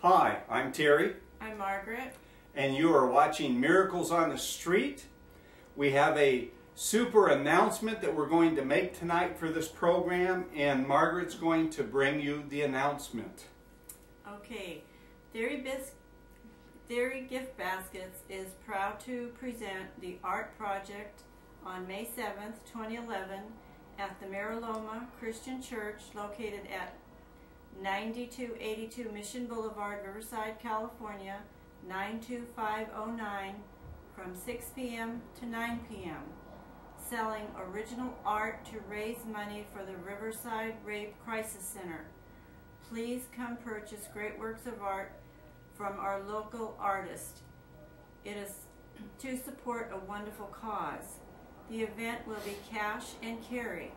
Hi, I'm Terry. I'm Margaret. And you are watching Miracles on the Street. We have a super announcement that we're going to make tonight for this program, and Margaret's going to bring you the announcement. Okay, Theory Gift Baskets is proud to present the art project on May 7th, 2011 at the Mariloma Christian Church located at 9282 Mission Boulevard, Riverside, California, 92509 from 6 p.m. to 9 p.m. selling original art to raise money for the Riverside Rape Crisis Center. Please come purchase great works of art from our local artist. It is to support a wonderful cause. The event will be cash and carry.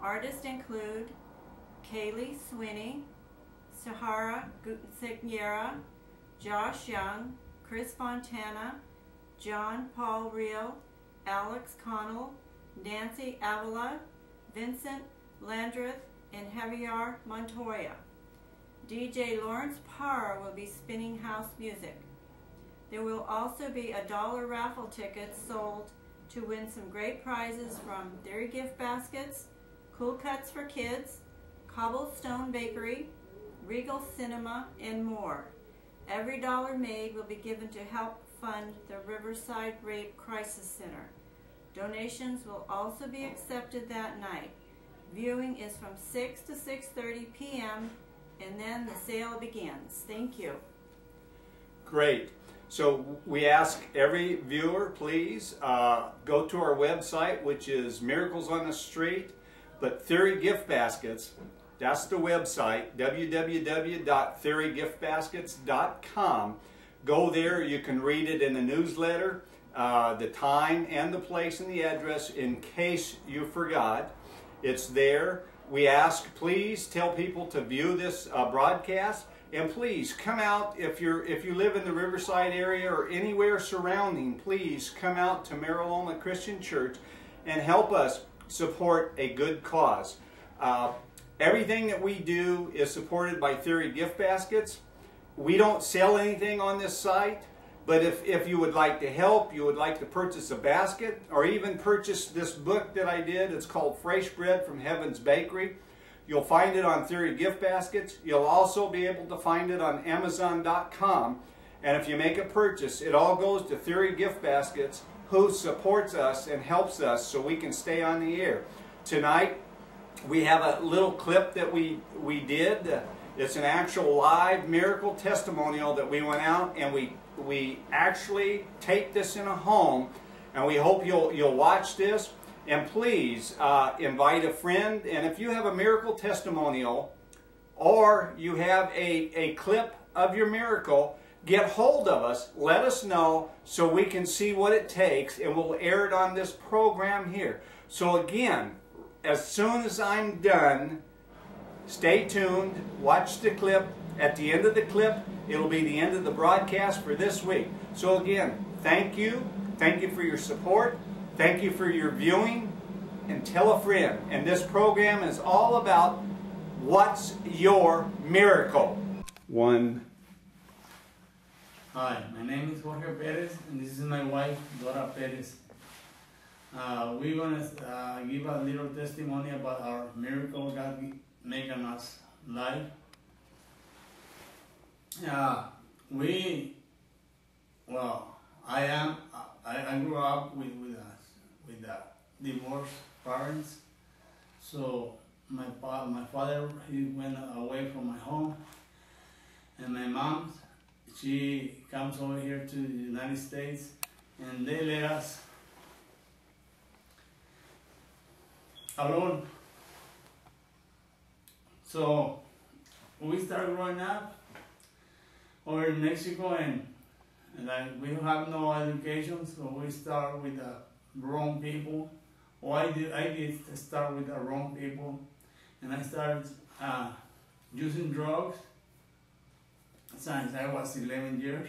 Artists include Kaylee Swinney, Sahara Gutierrez, Josh Young, Chris Fontana, John Paul Real, Alex Connell, Nancy Avila, Vincent Landreth, and Javier Montoya. DJ Lawrence Parr will be spinning house music. There will also be $1 raffle tickets sold to win some great prizes from Theory Gift Baskets, Cool Cuts for Kids, Cobblestone Bakery, Regal Cinema, and more. Every dollar made will be given to help fund the Riverside Rape Crisis Center. Donations will also be accepted that night. Viewing is from 6 to 6:30 p.m. and then the sale begins. Thank you. Great. So we ask every viewer, please go to our website, which is Miracles on the Street, but Theory Gift Baskets, that's the website, www.theorygiftbaskets.com. Go there, you can read it in the newsletter, the time and the place and the address in case you forgot. It's there. We ask, please tell people to view this broadcast, and please come out if you live in the Riverside area or anywhere surrounding. Please come out to Mariloma Christian Church and help us support a good cause. Everything that we do is supported by Theory Gift Baskets. We don't sell anything on this site, but if you would like to help, you would like to purchase a basket, or even purchase this book that I did. It's called Fresh Bread from Heaven's Bakery. You'll find it on Theory Gift Baskets. You'll also be able to find it on Amazon.com. And if you make a purchase, it all goes to Theory Gift Baskets, who supports us and helps us so we can stay on the air. Tonight, we have a little clip that we did. It's an actual live miracle testimonial that we went out and we actually taped this in a home, and we hope you'll watch this. And please invite a friend, and if you have a miracle testimonial or you have a clip of your miracle, get hold of us, let us know so we can see what it takes, and we'll air it on this program here. So again, as soon as I'm done, stay tuned, watch the clip. At the end of the clip, it'll be the end of the broadcast for this week. So again, thank you. Thank you for your support. Thank you for your viewing. And tell a friend. And this program is all about what's your miracle. Hi, my name is Jorge Perez, and this is my wife, Dora Perez. We're going to give a little testimony about our miracle God making us live. I grew up with divorced parents. So my father, he went away from my home, and my mom, she comes over here to the United States, and they let us alone. So we started growing up over in Mexico, and we have no education, so we start with the wrong people. Or I did start with the wrong people, and I started using drugs since I was 11 years.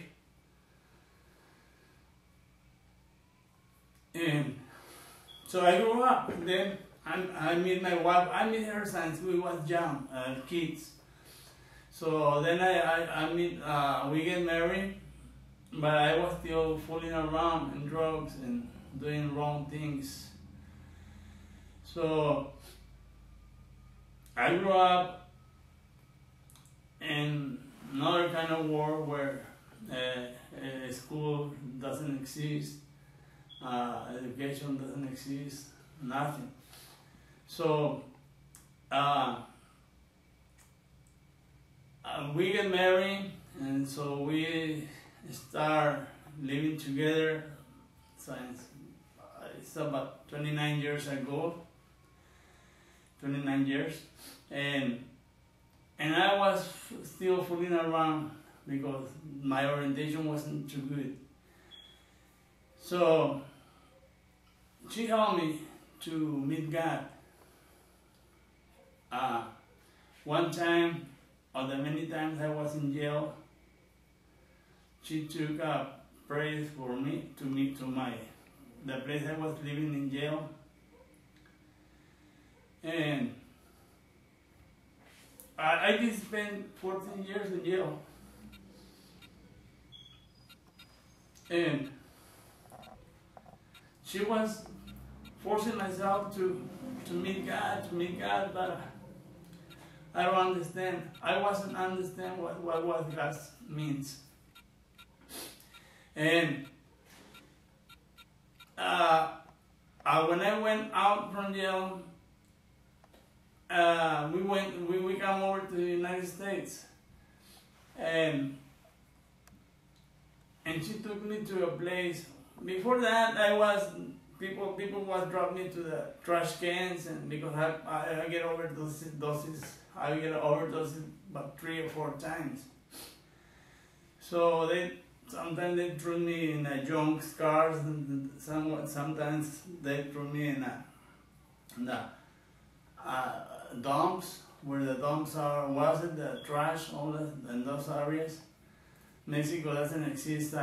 And so I grew up. Then I met my wife. I met her since we was young kids. So then we get married, but I was still fooling around in drugs and doing wrong things. So I grew up in another kind of world where school doesn't exist, education doesn't exist, nothing. So we get married, and so we start living together since it's about 29 years ago. 29 years, and I was still fooling around because my orientation wasn't too good. So she helped me to meet God. One time, or the many times I was in jail, she took Perez for me to meet to the place I was living in jail. And I did spend 14 years in jail. And she was forcing myself to meet God, but I don't understand. I wasn't understand what God means. And when I went out from jail, we come over to the United States, and she took me to a place. Before that, people was dropping me to the trash cans, and because I get overdoses, I get overdoses about 3 or 4 times. So sometimes they threw me in junk cars, and sometimes they threw me in the dumps, where the dumps wasn't the trash, all in those areas. Mexico doesn't exist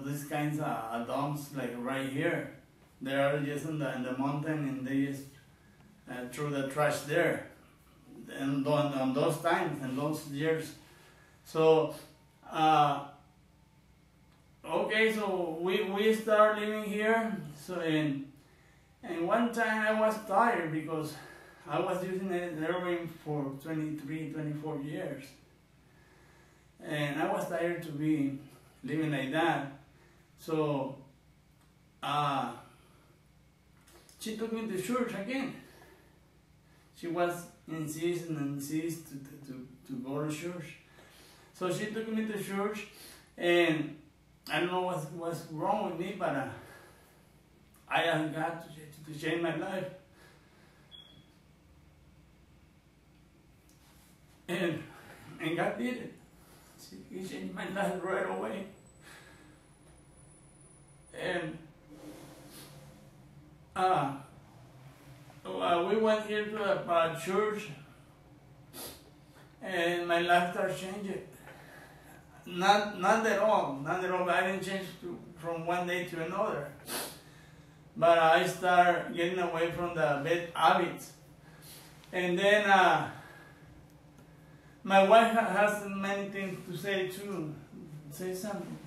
these kinds of dumps like right here. They are just in the mountain, and they just threw the trash there. And on those times and those years. So okay, so we start living here. So and one time I was tired because I was using heroin for 23, 24 years. And I was tired to be living like that. So she took me to church again. She was insisting to go to church. So she took me to church, and I don't know what's wrong with me, but I asked God to change my life. And God did it. He changed my life right away. And we went here to a church, and my life started changing. Not at all. I didn't change from one day to another. But I started getting away from the bad habits. And then my wife has many things to say too. Say something.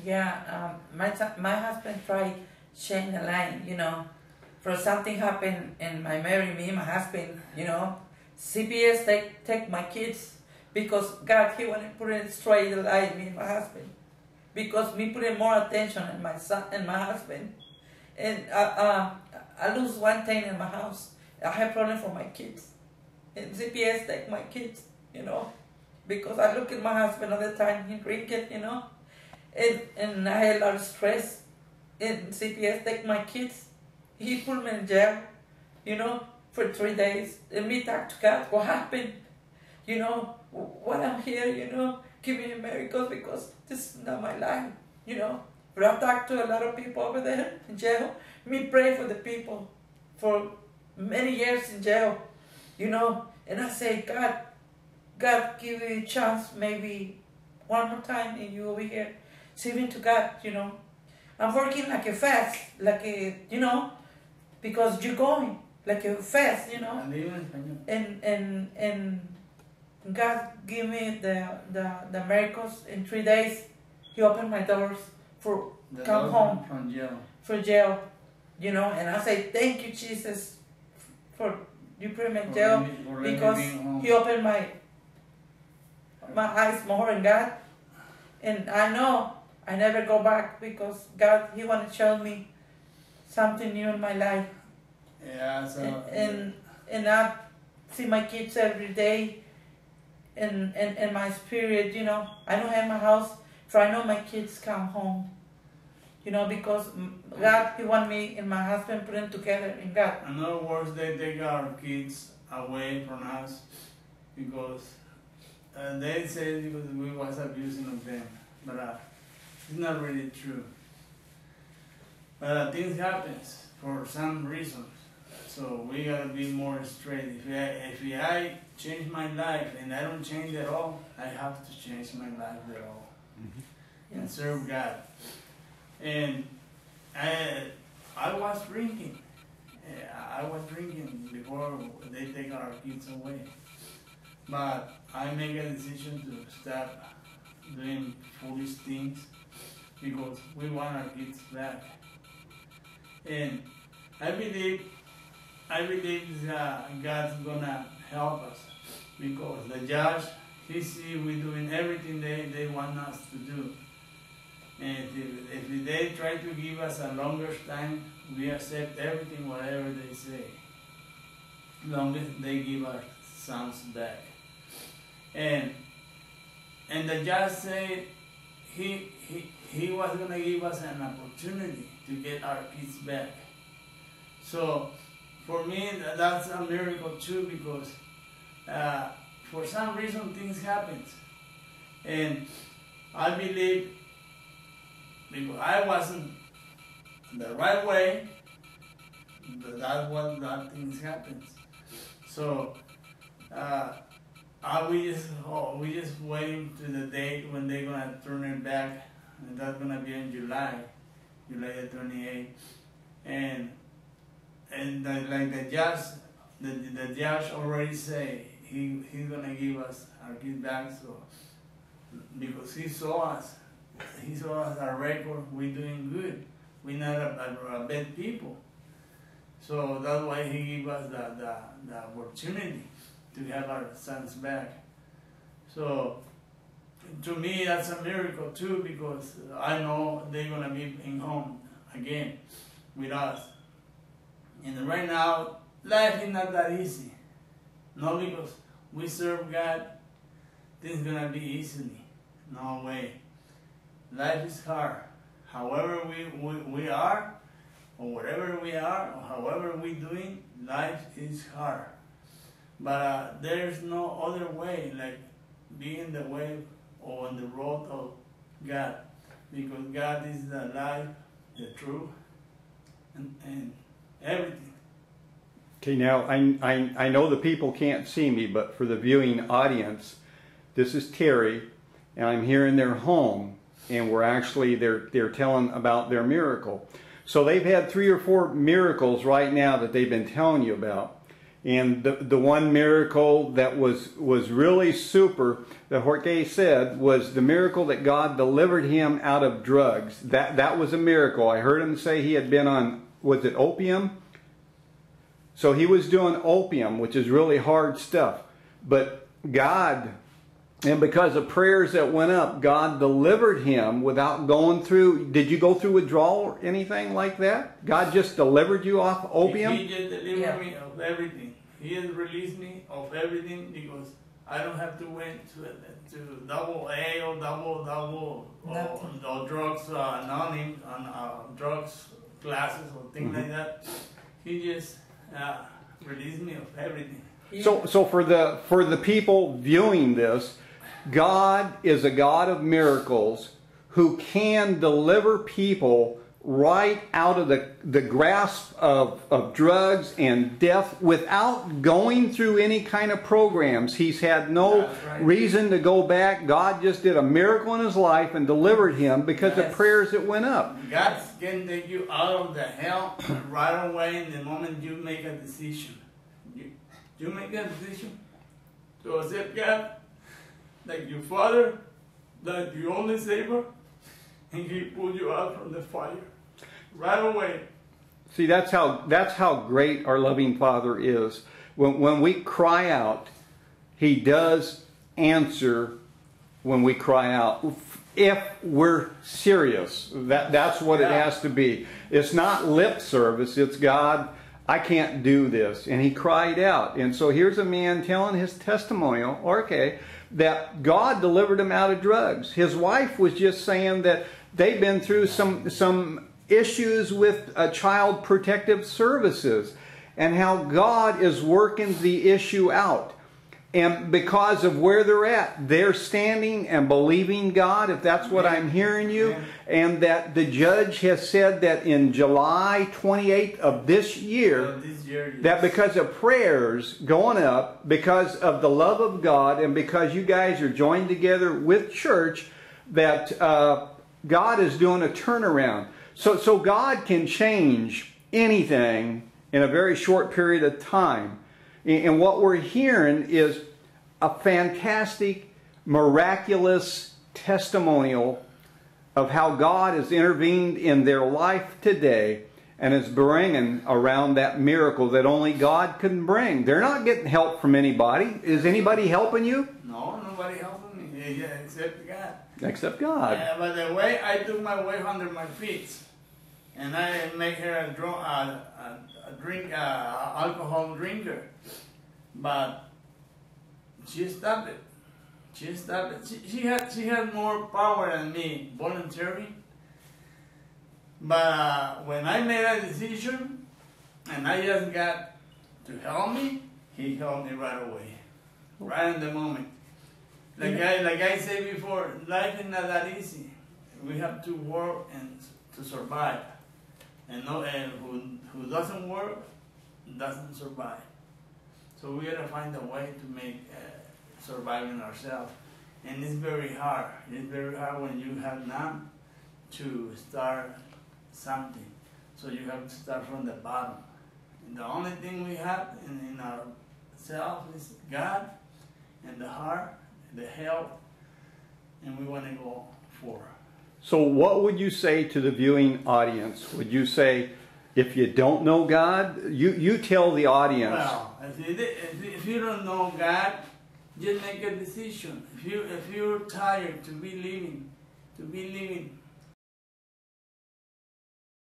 Yeah, my husband tried change the line, For something happened and my married me, my husband, CPS take my kids because God, he wanted to put it straight the line, me and my husband. Because me putting more attention on my son and my husband. And I lose one thing in my house. I have problem for my kids. And CPS take my kids, Because I look at my husband all the time, he drink it, And I had a lot of stress. And CPS take my kids. He put me in jail, for 3 days. And me talk to God, what happened? What I'm here, give me miracles because this is not my life, But I've talked to a lot of people over there in jail. Me pray for the people for many years in jail, And I say, God, give you a chance, maybe one more time, and you over here. Serving to God, I'm working like a fast, because you're going like a fast, And God gave me the miracles in 3 days. He opened my doors for The come Lord home from jail. for jail, you know. And I say thank you, Jesus, for you put me in jail For because being home. He opened my eyes more in God. And I know I never go back because God, He want to show me something new in my life. Yeah, so And I see my kids every day in my spirit, you know. I don't have my house, so I know my kids come home. You know, because God, He want me and my husband put them together in God. in other words, they take our kids away from us because they say because we was abusing of them, but it's not really true. But things happens for some reasons, so we gotta be more straight. If I change my life and I don't change at all, I have to change my life at all and serve God. And I was drinking. I was drinking before they take our kids away. But I make a decision to stop doing foolish things because we want our kids back. And I believe God's gonna help us because the judge, he see we doing everything they want us to do. And if they try to give us a longer time, we accept everything, whatever they say, as long as they give our sons back. And the judge said he was gonna give us an opportunity to get our kids back. So for me, that's a miracle too, because for some reason things happen, and I believe because I wasn't the right way, but that's what that things happens. So we just waiting to the date when they're gonna turn it back, and that's gonna be in July the 28th, and like the judge already say he's gonna give us our kids back, so because he saw us our record, we doing good, we're not a bad people, so that's why he gave us the opportunity to have our sons back. So to me that's a miracle too, because I know they're gonna be in home again with us. And right now life is not that easy, no, because we serve God, things gonna be easily, no way. Life is hard. However we are, or whatever we are, or however we're doing, life is hard. But there's no other way like being the way or on the road of God, because God is the life, the truth, and everything. Okay, now I know the people can't see me, but for the viewing audience, this is Terry, and I'm here in their home. And they're telling about their miracle. So they've had 3 or 4 miracles right now that they've been telling you about. And the one miracle that was really super, that Jorge said, was the miracle that God delivered him out of drugs. That was a miracle. I heard him say he had been on, was it opium? So he was doing opium, which is really hard stuff. But God, and because of prayers that went up, God delivered him without going through. Did you go through withdrawal or anything like that? God just delivered you off opium? He just delivered me of everything. He has released me of everything because I don't have to wait to double A or double or drugs anonymous on drugs classes or things like that. He just released me of everything. So for the people viewing this, God is a God of miracles who can deliver people right out of the grasp of drugs and death without going through any kind of programs. He's had no reason to go back. God just did a miracle in his life and delivered him because of prayers that went up. God can take you out of the hell right away in the moment you make a decision. You make a decision, to accept God like your Father, like the only Savior, and He pulled you out from the fire right away. See, that's how great our loving Father is. When we cry out, He does answer when we cry out. If we're serious, that's what it has to be. It's not lip service. It's God, I can't do this. And he cried out. And so here's a man telling his testimonial, Jorge, that God delivered him out of drugs. His wife was just saying that they've been through some issues with child protective services and how God is working the issue out. And because of where they're at, they're standing and believing God, if that's what I'm hearing you. And that the judge has said that in July 28th of this year, that because of prayers going up, because of the love of God, and because you guys are joined together with church, that God is doing a turnaround. So God can change anything in a very short period of time. And what we're hearing is a fantastic, miraculous testimonial of how God has intervened in their life today and is bringing around that miracle that only God can bring. They're not getting help from anybody. Is anybody helping you? No, nobody helping me, except God. Except God. By the way, I took my wife under my feet, and I make her alcohol drinker. But she stopped it. She stopped it. She had more power than me volunteering. But when I made a decision, and I just got to help me, he helped me right away, right in the moment. Like I said before, life is not that easy. We have to work and to survive. And who doesn't work doesn't survive. So we gotta find a way to make surviving ourselves. And it's very hard. It's very hard when you have none to start something. So you have to start from the bottom. And the only thing we have in ourselves is God and the heart, the health, and we want to go forward. So what would you say to the viewing audience? Would you say, if you don't know God, you tell the audience. Well, if you don't know God, just make a decision. If you're tired to be living